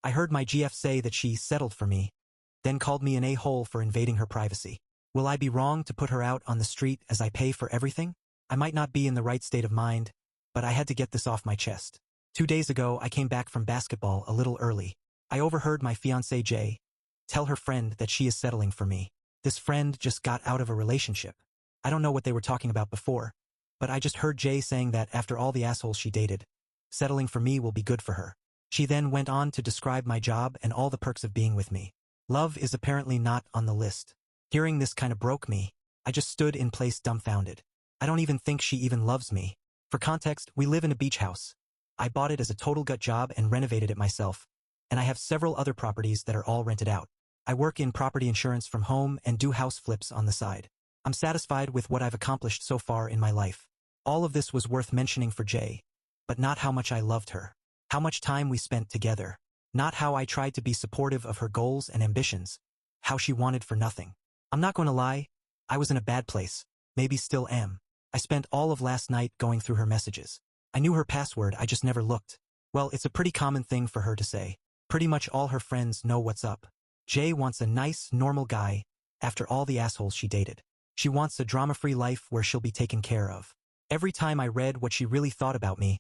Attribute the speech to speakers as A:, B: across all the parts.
A: I heard my GF say that she settled for me, then called me an a-hole for invading her privacy. Will I be wrong to put her out on the street as I pay for everything? I might not be in the right state of mind, but I had to get this off my chest. 2 days ago, I came back from basketball a little early. I overheard my fiancé Jay tell her friend that she is settling for me. This friend just got out of a relationship. I don't know what they were talking about before, but I just heard Jay saying that after all the assholes she dated, settling for me will be good for her. She then went on to describe my job and all the perks of being with me. Love is apparently not on the list. Hearing this kind of broke me. I just stood in place dumbfounded. I don't even think she even loves me. For context, we live in a beach house. I bought it as a total gut job and renovated it myself, and I have several other properties that are all rented out. I work in property insurance from home and do house flips on the side. I'm satisfied with what I've accomplished so far in my life. All of this was worth mentioning for Jay, but not how much I loved her. How much time we spent together. Not how I tried to be supportive of her goals and ambitions. How she wanted for nothing. I'm not going to lie, I was in a bad place. Maybe still am. I spent all of last night going through her messages. I knew her password, I just never looked. Well, it's a pretty common thing for her to say. Pretty much all her friends know what's up. Jay wants a nice, normal guy after all the assholes she dated. She wants a drama-free life where she'll be taken care of. Every time I read what she really thought about me,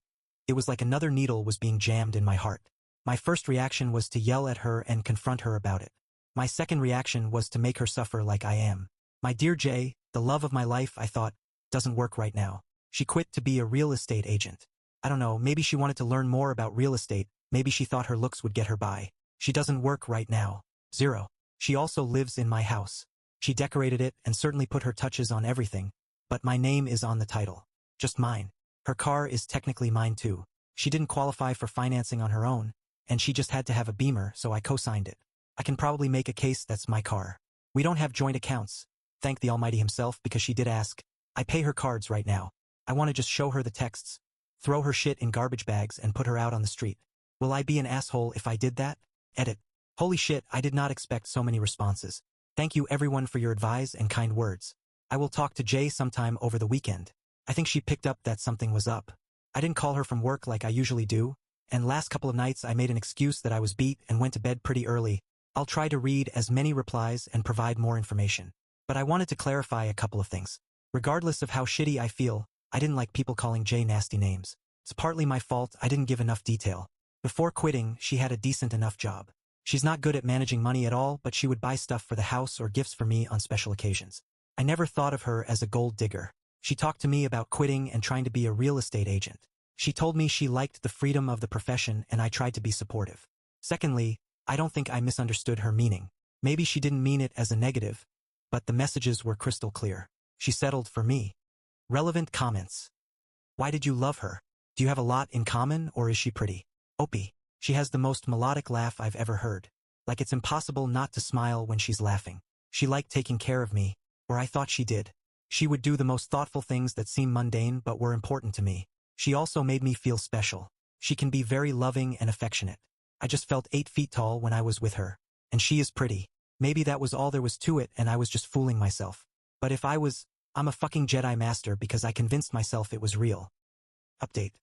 A: it was like another needle was being jammed in my heart. My first reaction was to yell at her and confront her about it. My second reaction was to make her suffer like I am. My dear Jay, the love of my life, I thought, doesn't work right now. She quit to be a real estate agent. I don't know, maybe she wanted to learn more about real estate, maybe she thought her looks would get her by. She doesn't work right now. 0. She also lives in my house. She decorated it and certainly put her touches on everything, but my name is on the title. Just mine. Her car is technically mine too. She didn't qualify for financing on her own, and she just had to have a Beamer, so I co-signed it. I can probably make a case that's my car. We don't have joint accounts. Thank the Almighty himself, because she did ask. I pay her cards right now. I want to just show her the texts, throw her shit in garbage bags and put her out on the street. Will I be an asshole if I did that? Edit. Holy shit, I did not expect so many responses. Thank you everyone for your advice and kind words. I will talk to Jay sometime over the weekend. I think she picked up that something was up. I didn't call her from work like I usually do, and last couple of nights I made an excuse that I was beat and went to bed pretty early. I'll try to read as many replies and provide more information. But I wanted to clarify a couple of things. Regardless of how shitty I feel, I didn't like people calling Jay nasty names. It's partly my fault I didn't give enough detail. Before quitting, she had a decent enough job. She's not good at managing money at all, but she would buy stuff for the house or gifts for me on special occasions. I never thought of her as a gold digger. She talked to me about quitting and trying to be a real estate agent. She told me she liked the freedom of the profession and I tried to be supportive. Secondly, I don't think I misunderstood her meaning. Maybe she didn't mean it as a negative, but the messages were crystal clear. She settled for me. Relevant comments. Why did you love her? Do you have a lot in common, or is she pretty? Opie. She has the most melodic laugh I've ever heard. Like it's impossible not to smile when she's laughing. She liked taking care of me, or I thought she did. She would do the most thoughtful things that seem mundane but were important to me. She also made me feel special. She can be very loving and affectionate. I just felt 8 feet tall when I was with her. And she is pretty. Maybe that was all there was to it and I was just fooling myself. But if I'm a fucking Jedi Master because I convinced myself it was real. Update.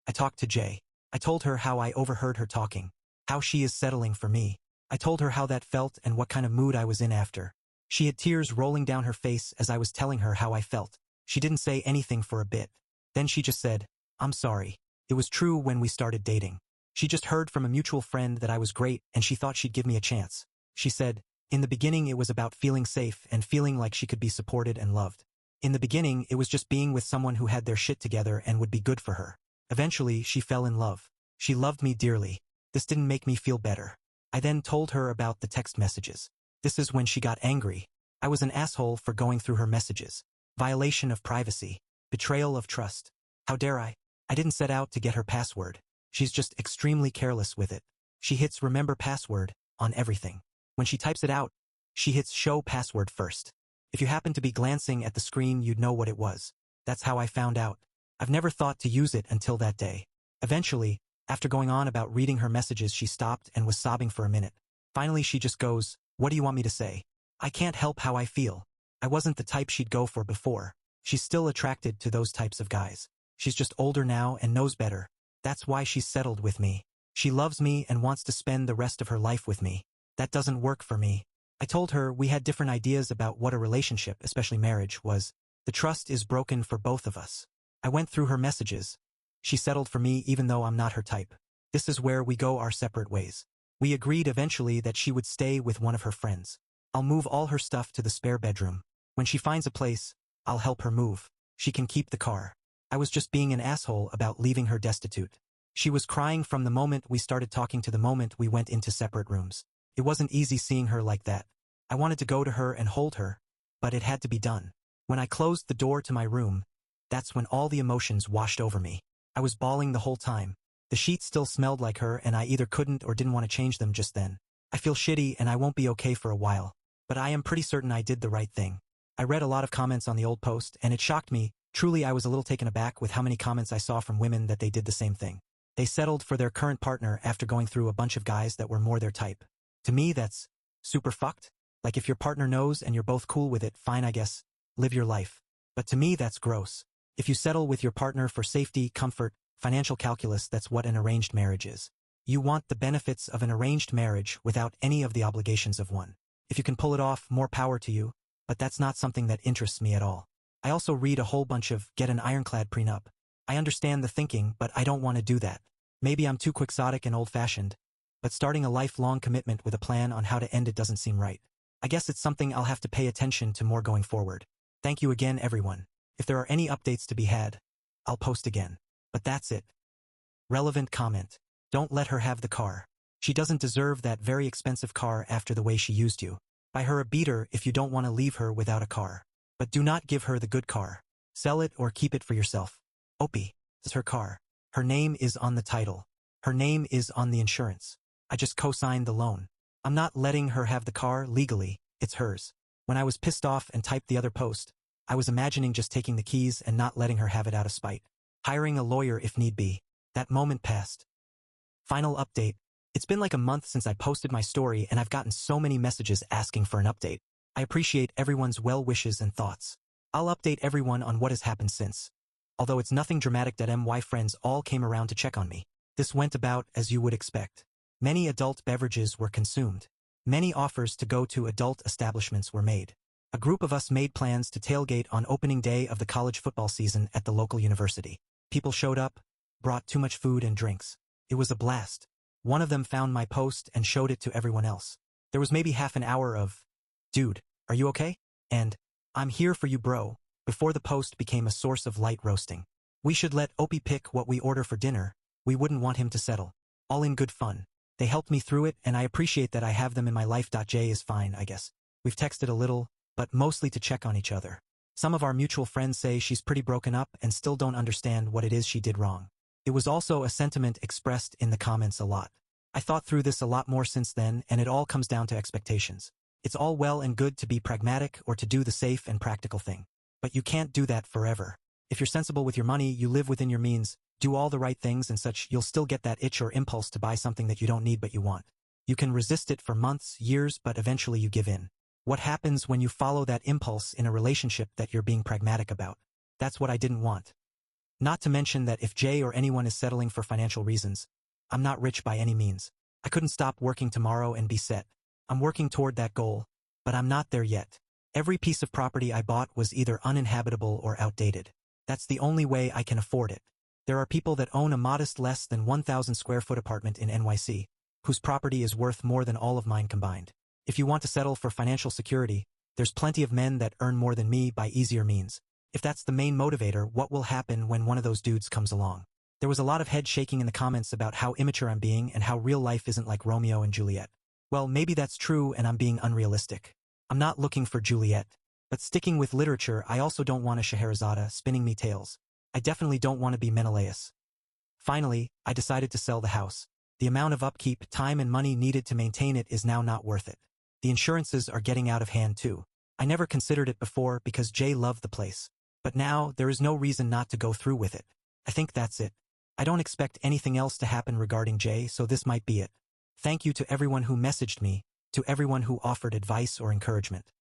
A: I talked to Jay. I told her how I overheard her talking. How she is settling for me. I told her how that felt and what kind of mood I was in after. She had tears rolling down her face as I was telling her how I felt. She didn't say anything for a bit. Then she just said, I'm sorry. It was true when we started dating. She just heard from a mutual friend that I was great and she thought she'd give me a chance. She said, in the beginning it was about feeling safe and feeling like she could be supported and loved. In the beginning it was just being with someone who had their shit together and would be good for her. Eventually she fell in love. She loved me dearly. This didn't make me feel better. I then told her about the text messages. This is when she got angry. I was an asshole for going through her messages. Violation of privacy. Betrayal of trust. How dare I? I didn't set out to get her password. She's just extremely careless with it. She hits remember password on everything. When she types it out, she hits show password first. If you happen to be glancing at the screen, you'd know what it was. That's how I found out. I've never thought to use it until that day. Eventually, after going on about reading her messages, she stopped and was sobbing for a minute. Finally, she just goes, what do you want me to say? I can't help how I feel. I wasn't the type she'd go for before. She's still attracted to those types of guys. She's just older now and knows better. That's why she's settled with me. She loves me and wants to spend the rest of her life with me. That doesn't work for me. I told her we had different ideas about what a relationship, especially marriage, was. The trust is broken for both of us. I went through her messages. She settled for me even though I'm not her type. This is where we go our separate ways. We agreed eventually that she would stay with one of her friends. I'll move all her stuff to the spare bedroom. When she finds a place, I'll help her move. She can keep the car. I was just being an asshole about leaving her destitute. She was crying from the moment we started talking to the moment we went into separate rooms. It wasn't easy seeing her like that. I wanted to go to her and hold her, but it had to be done. When I closed the door to my room, that's when all the emotions washed over me. I was bawling the whole time. The sheets still smelled like her and I either couldn't or didn't want to change them just then. I feel shitty and I won't be okay for a while. But I am pretty certain I did the right thing. I read a lot of comments on the old post and it shocked me. Truly I was a little taken aback with how many comments I saw from women that they did the same thing. They settled for their current partner after going through a bunch of guys that were more their type. To me that's super fucked. Like if your partner knows and you're both cool with it, fine I guess, live your life. But to me that's gross. If you settle with your partner for safety, comfort, financial calculus, that's what an arranged marriage is. You want the benefits of an arranged marriage without any of the obligations of one. If you can pull it off, more power to you, but that's not something that interests me at all. I also read a whole bunch of get an ironclad prenup. I understand the thinking, but I don't want to do that. Maybe I'm too quixotic and old-fashioned, but starting a lifelong commitment with a plan on how to end it doesn't seem right. I guess it's something I'll have to pay attention to more going forward. Thank you again, everyone. If there are any updates to be had, I'll post again. But that's it. Relevant comment. Don't let her have the car. She doesn't deserve that very expensive car after the way she used you. Buy her a beater if you don't want to leave her without a car. But do not give her the good car. Sell it or keep it for yourself. Opie, this is her car. Her name is on the title. Her name is on the insurance. I just co-signed the loan. I'm not letting her have the car legally. It's hers. When I was pissed off and typed the other post, I was imagining just taking the keys and not letting her have it out of spite. Hiring a lawyer if need be. That moment passed. Final update. It's been like a month since I posted my story and I've gotten so many messages asking for an update. I appreciate everyone's well wishes and thoughts. I'll update everyone on what has happened since. Although it's nothing dramatic. My friends all came around to check on me. This went about as you would expect. Many adult beverages were consumed. Many offers to go to adult establishments were made. A group of us made plans to tailgate on opening day of the college football season at the local university. People showed up, brought too much food and drinks. It was a blast. One of them found my post and showed it to everyone else. There was maybe half an hour of, "Dude, are you okay?" and "I'm here for you bro," before the post became a source of light roasting. We should let Opie pick what we order for dinner. We wouldn't want him to settle. All in good fun. They helped me through it and I appreciate that I have them in my life. Jay is fine, I guess. We've texted a little, but mostly to check on each other. Some of our mutual friends say she's pretty broken up and still don't understand what it is she did wrong. It was also a sentiment expressed in the comments a lot. I thought through this a lot more since then and it all comes down to expectations. It's all well and good to be pragmatic or to do the safe and practical thing. But you can't do that forever. If you're sensible with your money, you live within your means, do all the right things and such, you'll still get that itch or impulse to buy something that you don't need but you want. You can resist it for months, years, but eventually you give in. What happens when you follow that impulse in a relationship that you're being pragmatic about? That's what I didn't want. Not to mention that if Jay or anyone is settling for financial reasons, I'm not rich by any means. I couldn't stop working tomorrow and be set. I'm working toward that goal, but I'm not there yet. Every piece of property I bought was either uninhabitable or outdated. That's the only way I can afford it. There are people that own a modest less than 1,000 square foot apartment in NYC, whose property is worth more than all of mine combined. If you want to settle for financial security, there's plenty of men that earn more than me by easier means. If that's the main motivator, what will happen when one of those dudes comes along? There was a lot of head shaking in the comments about how immature I'm being and how real life isn't like Romeo and Juliet. Well, maybe that's true and I'm being unrealistic. I'm not looking for Juliet. But sticking with literature, I also don't want a Scheherazade spinning me tales. I definitely don't want to be Menelaus. Finally, I decided to sell the house. The amount of upkeep, time and money needed to maintain it is now not worth it. The insurances are getting out of hand too. I never considered it before because Jay loved the place. But now, there is no reason not to go through with it. I think that's it. I don't expect anything else to happen regarding Jay, so this might be it. Thank you to everyone who messaged me, to everyone who offered advice or encouragement.